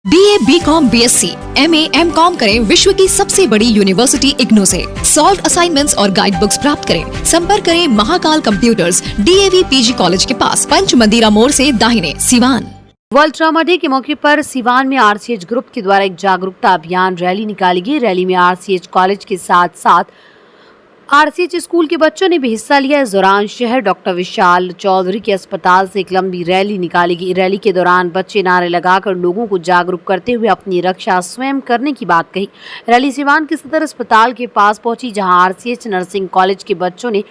BA, BCom, BSc, MA, MCom करें विश्व की सबसे बड़ी यूनिवर्सिटी इग्नू से। सॉल्व असाइनमेंट्स और गाइड बुक्स प्राप्त करें। संपर्क करें Mahakal computers, DAV PG college के पास, पंच मंदिरा मोड़ से दाहिने, सिवान। वर्ल्ड ट्रॉमा डे के मौके पर सिवान में RCH ग्रुप के द्वारा एक जागरूकता अभियान रैली निकाली गई। रैली में RCH कॉलेज के साथ साथ RCH स्कूल के बच्चों ने भी हिस्सा लिया। इस दौरान शहर डॉक्टर विशाल चौधरी के अस्पताल से एक लंबी रैली निकाली गई। रैली के दौरान बच्चे नारे लगाकर लोगों को जागरूक करते हुए अपनी रक्षा स्वयं करने की बात कही। रैली सिवान के सदर अस्पताल के पास पहुंची, जहां RCH नर्सिंग कॉलेज के बच्चों ने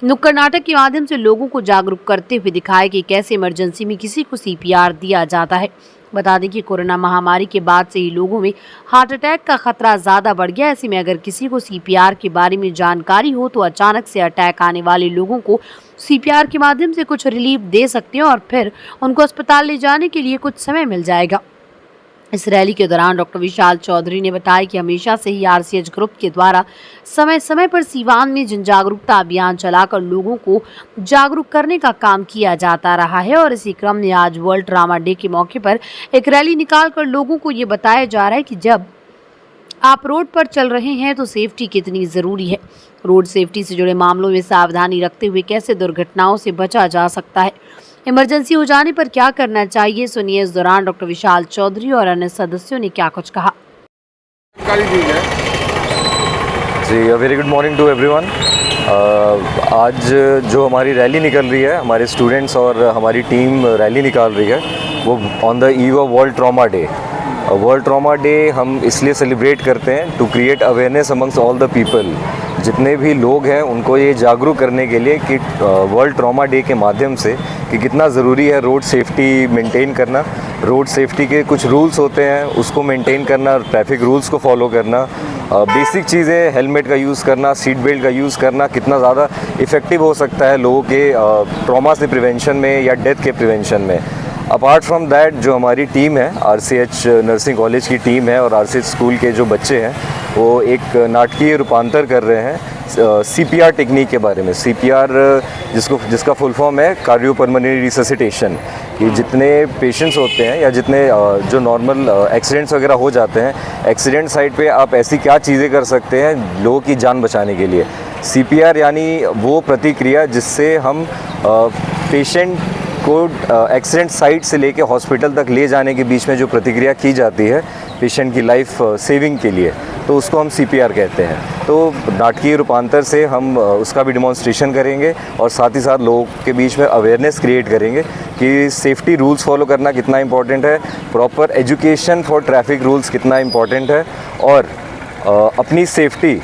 नुक्कड़ नाटक के माध्यम से लोगों को जागरूक करते हुए दिखाया कि कैसे इमरजेंसी में किसी को CPR दिया जाता है। बता दें कि कोरोना महामारी के बाद से ही लोगों में हार्ट अटैक का खतरा ज़्यादा बढ़ गया। ऐसे में अगर किसी को CPR के बारे में जानकारी हो तो अचानक से अटैक आने वाले लोगों को CPR के माध्यम से कुछ रिलीफ दे सकते हैं और फिर उनको अस्पताल ले जाने के लिए कुछ समय मिल जाएगा। इस रैली के दौरान डॉक्टर विशाल चौधरी ने बताया कि हमेशा से ही RCH ग्रुप के द्वारा समय समय पर सिवान में जन जागरूकता अभियान चलाकर लोगों को जागरूक करने का काम किया जाता रहा है और इसी क्रम में आज वर्ल्ड ट्रॉमा डे के मौके पर एक रैली निकालकर लोगों को ये बताया जा रहा है कि जब आप रोड पर चल रहे हैं तो सेफ्टी कितनी ज़रूरी है। रोड सेफ्टी से जुड़े मामलों में सावधानी रखते हुए कैसे दुर्घटनाओं से बचा जा सकता है, इमरजेंसी हो जाने पर क्या करना चाहिए। सुनिए इस दौरान डॉक्टर विशाल चौधरी और अन्य सदस्यों ने क्या कुछ कहा। जी, very good morning to everyone. आज जो हमारी रैली निकल रही है, हमारे स्टूडेंट्स और हमारी टीम रैली निकाल रही है, वो on the eve of world trauma day. World trauma day हम इसलिए सेलिब्रेट करते हैं to create awareness amongst all the people. जितने भी लोग हैं उनको ये जागरूक करने के लिए कि वर्ल्ड ट्रॉमा डे के माध्यम से कि कितना ज़रूरी है रोड सेफ्टी मेंटेन करना। रोड सेफ्टी के कुछ रूल्स होते हैं, उसको मेंटेन करना, ट्रैफिक रूल्स को फॉलो करना, बेसिक चीज़ें, हेलमेट का यूज़ करना, सीट बेल्ट का यूज़ करना कितना ज़्यादा इफ़ेक्टिव हो सकता है लोगों के ट्रॉमा से प्रिवेंशन में या डेथ के प्रिवेंशन में। अपार्ट फ्रॉम दैट जो हमारी टीम है, RCH नर्सिंग कॉलेज की टीम है और RCH स्कूल के जो बच्चे हैं वो एक नाटकीय रूपांतर कर रहे हैं CPR टेक्निक के बारे में। CPR जिसका फुल फॉर्म है कार्डियोपल्मोनरी रिससिटेशन, कि जितने पेशेंट्स होते हैं या जितने जो नॉर्मल एक्सीडेंट्स वगैरह हो जाते हैं, एक्सीडेंट साइड पे आप ऐसी क्या चीज़ें कर सकते हैं लोगों की जान बचाने के लिए। CPR यानी वो प्रतिक्रिया जिससे हम पेशेंट को एक्सीडेंट साइट से लेके हॉस्पिटल तक ले जाने के बीच में जो प्रतिक्रिया की जाती है पेशेंट की लाइफ सेविंग के लिए, तो उसको हम CPR कहते हैं। तो नाटकीय रूपांतर से हम उसका भी डिमॉन्स्ट्रेशन करेंगे और साथ ही साथ लोगों के बीच में अवेयरनेस क्रिएट करेंगे कि सेफ्टी रूल्स फॉलो करना कितना इम्पॉर्टेंट है, proper education for traffic rules कितना इम्पॉर्टेंट है और अपनी सेफ्टी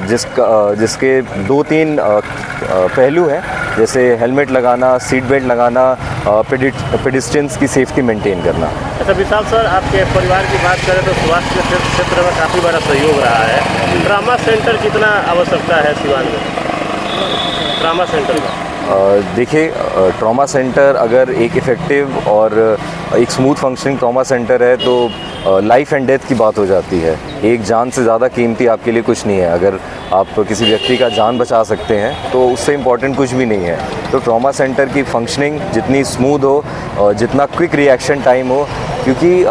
जिसके 2-3 पहलू हैं, जैसे हेलमेट लगाना, सीट बेल्ट लगाना, पेडिस्ट्रियंस की सेफ्टी मेंटेन करना। अच्छा विशाल सर, आपके परिवार की बात करें तो स्वास्थ्य के क्षेत्र में काफ़ी बड़ा सहयोग रहा है। ट्रॉमा सेंटर कितना आवश्यकता है सिवान में, ट्रॉमा सेंटर का? देखिए, ट्रॉमा सेंटर अगर एक इफ़ेक्टिव और एक स्मूथ फंक्शनिंग ट्रॉमा सेंटर है तो लाइफ एंड डेथ की बात हो जाती है। एक जान से ज़्यादा कीमती आपके लिए कुछ नहीं है। अगर आप किसी व्यक्ति का जान बचा सकते हैं तो उससे इम्पॉर्टेंट कुछ भी नहीं है। तो ट्रॉमा सेंटर की फंक्शनिंग जितनी स्मूथ हो, जितना क्विक रिएक्शन टाइम हो, क्योंकि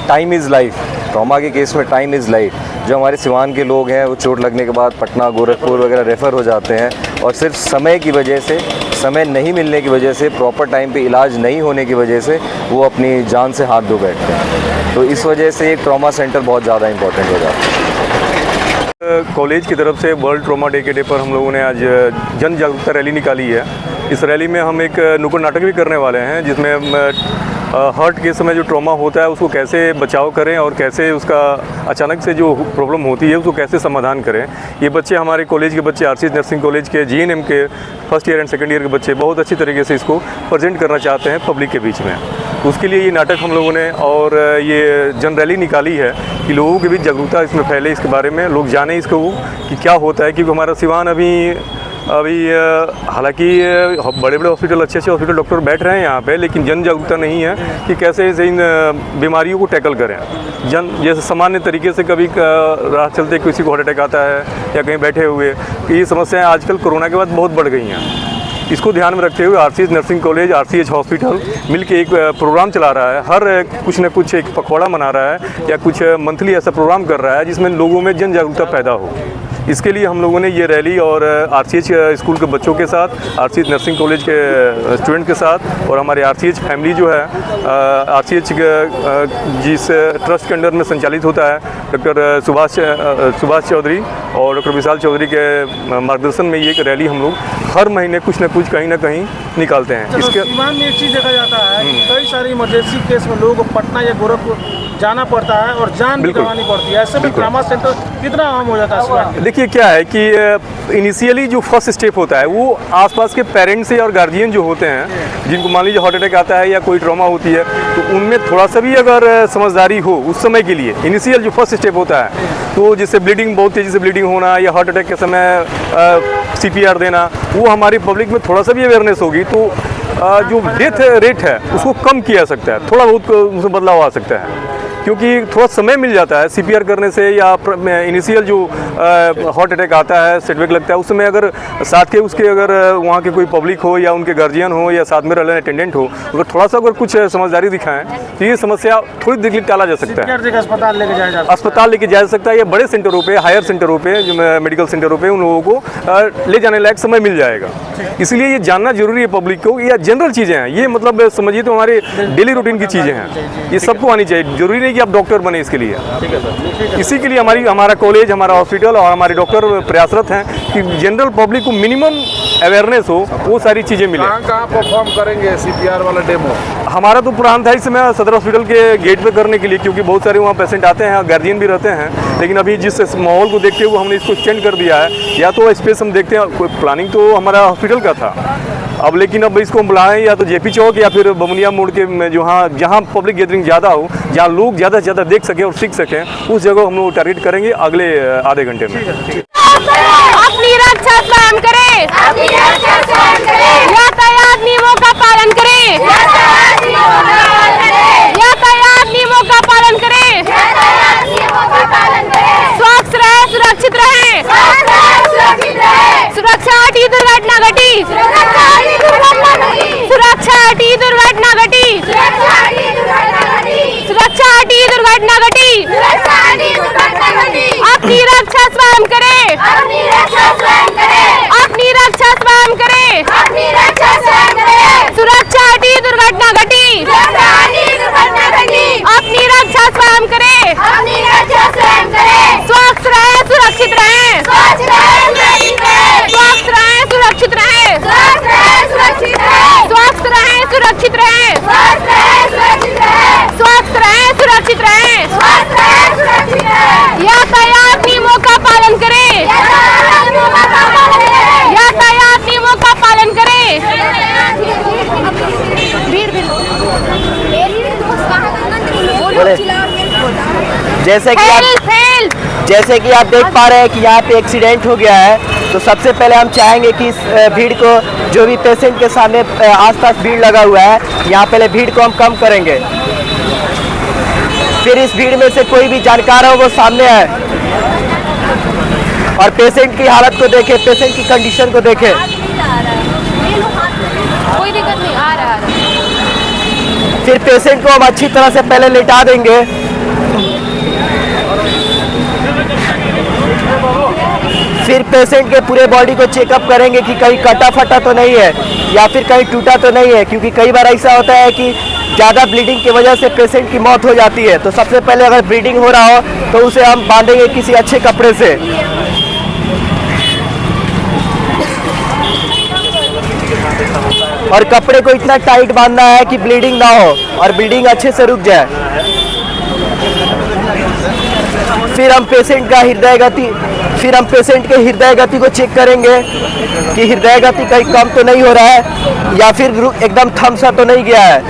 टाइम इज़ लाइफ। ट्रॉमा के केस में टाइम इज़ लाइफ। जो हमारे सिवान के लोग हैं वो चोट लगने के बाद पटना, गोरखपुर वगैरह रेफ़र हो जाते हैं और सिर्फ समय की वजह से, समय नहीं मिलने की वजह से, प्रॉपर टाइम पे इलाज नहीं होने की वजह से वो अपनी जान से हाथ धो बैठते हैं। तो इस वजह से एक ट्रॉमा सेंटर बहुत ज़्यादा इम्पोर्टेंट हो जाता है। कॉलेज की तरफ से वर्ल्ड ट्रॉमा डे के डे पर हम लोगों ने आज जन जागरूकता रैली निकाली है। इस रैली में हम एक नुक्कड़ नाटक भी करने वाले हैं, जिसमें हम हार्ट के समय जो ट्रॉमा होता है उसको कैसे बचाव करें और कैसे उसका अचानक से जो प्रॉब्लम होती है उसको कैसे समाधान करें। ये बच्चे, हमारे कॉलेज के बच्चे, RCH नर्सिंग कॉलेज के GNM के first year and second year के बच्चे बहुत अच्छी तरीके से इसको प्रेजेंट करना चाहते हैं पब्लिक के बीच में। उसके लिए ये नाटक हम लोगों ने और ये जन रैली निकाली है कि लोगों के बीच जागरूकता इसमें फैले, इसके बारे में लोग जानें इसको कि क्या होता है। क्योंकि हमारा सिवान अभी हालांकि बड़े बड़े हॉस्पिटल, अच्छे अच्छे हॉस्पिटल, डॉक्टर बैठ रहे हैं यहाँ पे, लेकिन जन जागरूकता नहीं है कि कैसे इन बीमारियों को टैकल करें। जैसे सामान्य तरीके से कभी राह चलते किसी को हार्ट अटैक आता है या कहीं बैठे हुए, कि ये समस्याएं आजकल कोरोना के बाद बहुत बढ़ गई हैं। इसको ध्यान में रखते हुए RCH nursing college, RCH hospital मिलके एक प्रोग्राम चला रहा है। हर कुछ न कुछ एक पखवाड़ा मना रहा है या कुछ मंथली ऐसा प्रोग्राम कर रहा है जिसमें लोगों में जन जागरूकता पैदा हो। इसके लिए हम लोगों ने ये रैली और आरसीएच स्कूल के बच्चों के साथ, आरसीएच नर्सिंग कॉलेज के स्टूडेंट के साथ और हमारे आरसीएच फैमिली जो है, आरसीएच जिस ट्रस्ट के अंडर में संचालित होता है, डॉक्टर सुभाष चौधरी और डॉक्टर विशाल चौधरी के मार्गदर्शन में ये एक रैली हम लोग हर महीने कुछ न कुछ कहीं ना कहीं निकालते हैं। इसके सीवान में एक चीज़ देखा जाता है, कई सारी इमरजेंसी केस में लोगों को पटना या गोरखपुर जाना पड़ता है और जान भी गंवानी पड़ती है। ऐसे में ट्रॉमा सेंटर कितना आम हो जाता है सीवान में? देखिए क्या है कि इनिशियली जो फर्स्ट स्टेप होता है वो आसपास के पेरेंट्स और गार्जियन जो होते हैं, जिनको मान लीजिए हार्ट अटैक आता है या कोई ट्रॉमा होती है, तो उनमें थोड़ा सा भी अगर समझदारी हो उस समय के लिए, इनिशियल जो फर्स्ट स्टेप होता है, तो जिससे ब्लीडिंग, बहुत तेज़ी से ब्लीडिंग होना या हार्ट अटैक के समय CPR देना, वो हमारी पब्लिक में थोड़ा सा भी अवेयरनेस होगी तो जो डेथ रेट है उसको कम किया जा सकता है, थोड़ा बहुत उसमें बदलाव आ सकता है, क्योंकि थोड़ा समय मिल जाता है CPR करने से या इनिशियल जो हार्ट अटैक आता है, सेटबैक लगता है, उस समय अगर साथ के उसके अगर वहाँ के कोई पब्लिक हो या उनके गार्जियन हो या साथ में रहने अटेंडेंट हो, अगर थोड़ा सा अगर कुछ समझदारी दिखाएं तो ये समस्या थोड़ी देर के लिए टाला जा सकता है। अस्पताल लेके जाया जा सकता है या बड़े सेंटरों पे, हायर सेंटरों पे, जो मेडिकल सेंटरों पे उन लोगों को ले जाने लायक समय मिल जाएगा। इसलिए ये जानना जरूरी है पब्लिक को, या जनरल चीज़ें हैं ये, मतलब समझिए तो हमारे डेली रूटीन की चीज़ें हैं, ये सबको आनी चाहिए। जरूरी नहीं कि आप डॉक्टर बने इसके लिए। इसी के लिए हमारा कॉलेज, हमारा हॉस्पिटल और हमारे डॉक्टर प्रयासरत हैं कि जनरल पब्लिक को मिनिमम अवेयरनेस हो, वो सारी चीज़ें मिले। कहाँ परफॉर्म करेंगे CPR वाला डेमो? हमारा तो प्लान था इस समय सदर हॉस्पिटल के गेट पे करने के लिए, क्योंकि बहुत सारे वहाँ पेशेंट आते हैं, गार्जियन भी रहते हैं, लेकिन अभी जिस माहौल को देखते हुए हमने इसको एक्सटेंड कर दिया है। या तो स्पेस हम देखते हैं, कोई प्लानिंग तो हमारा हॉस्पिटल का था अब, लेकिन अब इसको हम बुलाएं या तो JP चौक या फिर बमुनिया मोड़ के में जहाँ पब्लिक गैदरिंग ज़्यादा हो, जहाँ लोग ज़्यादा से ज़्यादा देख सकें और सीख सकें, उस जगह हम लोग टारगेट करेंगे अगले आधे घंटे में। अपनी रक्षा स्वयं करें, यातायात नियमों का पालन करें, यातायात नियमों का पालन करें, स्वच्छ रहे, सुरक्षित रहे, सुरक्षा हटी दुर्घटना घटी, सुरक्षा हटी दुर्घटना घटी, सुरक्षा हटी दुर्घटना घटी, अपनी रक्षा स्वयं करें, अपनी रक्षा स्वयं करें, सुरक्षा हटी दुर्घटना घटी, अपनी रक्षा स्वयं करें, स्वस्थ रहे, सुरक्षित रहे, स्वस्थ रहे, सुरक्षित रहे, स्वस्थ रहे, सुरक्षित रहे, स्वस्थ रहे, सुरक्षित रहे, यातायात नियमों का पालन करें, यातायात नियमों का पालन करें। जैसे कि आप देख पा रहे हैं कि यहाँ पे एक्सीडेंट हो गया है, तो सबसे पहले हम चाहेंगे कि इस भीड़ को, जो भी पेशेंट के सामने आसपास भीड़ लगा हुआ है, यहाँ पहले भीड़ को हम कम करेंगे। फिर इस भीड़ में से कोई भी जानकार हो वो सामने आए और पेशेंट की हालत को देखे, पेशेंट की कंडीशन को देखे। कोई दिक्कत नहीं, आ रहा है। फिर पेशेंट को हम अच्छी तरह से पहले लेटा देंगे। फिर पेशेंट के पूरे बॉडी को चेकअप करेंगे कि कहीं कटा फटा तो नहीं है या फिर कहीं टूटा तो नहीं है, क्योंकि कई बार ऐसा होता है कि ज़्यादा ब्लीडिंग की वजह से पेशेंट की मौत हो जाती है। तो सबसे पहले अगर ब्लीडिंग हो रहा हो तो उसे हम बांधेंगे किसी अच्छे कपड़े से। और कपड़े को इतना टाइट बांधना है कि ब्लीडिंग ना हो और ब्लीडिंग अच्छे से रुक जाए। फिर हम पेशेंट के हृदय गति को चेक करेंगे कि हृदय गति कहीं कम तो नहीं हो रहा है या फिर एकदम थम सा तो नहीं गया है।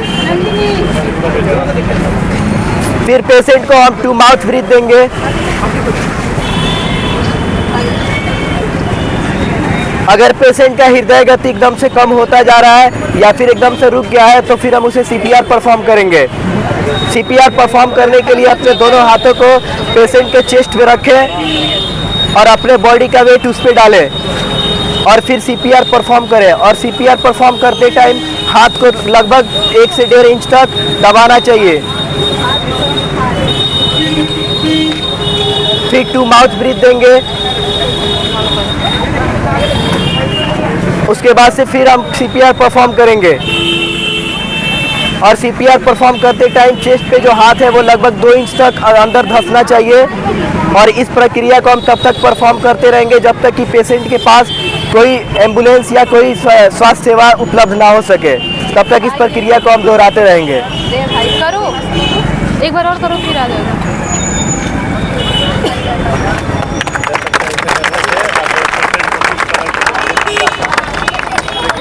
फिर पेशेंट को हम 2 माउथ ब्रीथ देंगे। अगर पेशेंट का हृदय गति एकदम से कम होता जा रहा है या फिर एकदम से रुक गया है तो फिर हम उसे CPR परफॉर्म करेंगे। CPR परफॉर्म करने के लिए अपने दोनों हाथों को पेशेंट के चेस्ट पे रखें और अपने बॉडी का वेट उस पर डालें और फिर CPR परफॉर्म करें। और CPR परफॉर्म करते टाइम हाथ को लगभग 1 से 1.5 इंच तक दबाना चाहिए। फिर टू माउथ ब्रीथ देंगे। उसके बाद से फिर हम CPR परफॉर्म करेंगे। और CPR परफॉर्म करते टाइम चेस्ट पे जो हाथ है वो लगभग 2 इंच तक अंदर धंसना चाहिए। और इस प्रक्रिया को हम तब तक परफॉर्म करते रहेंगे जब तक कि पेशेंट के पास कोई एम्बुलेंस या कोई स्वास्थ्य सेवा उपलब्ध ना हो सके। तब तक इस प्रक्रिया को हम दोहराते रहेंगे। करो, एक बार और करो, फिर आ जाएगा।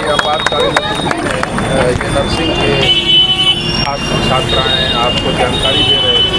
आपातकालीन नर्सिंग के छात्राएँ आपको जानकारी दे रहे थे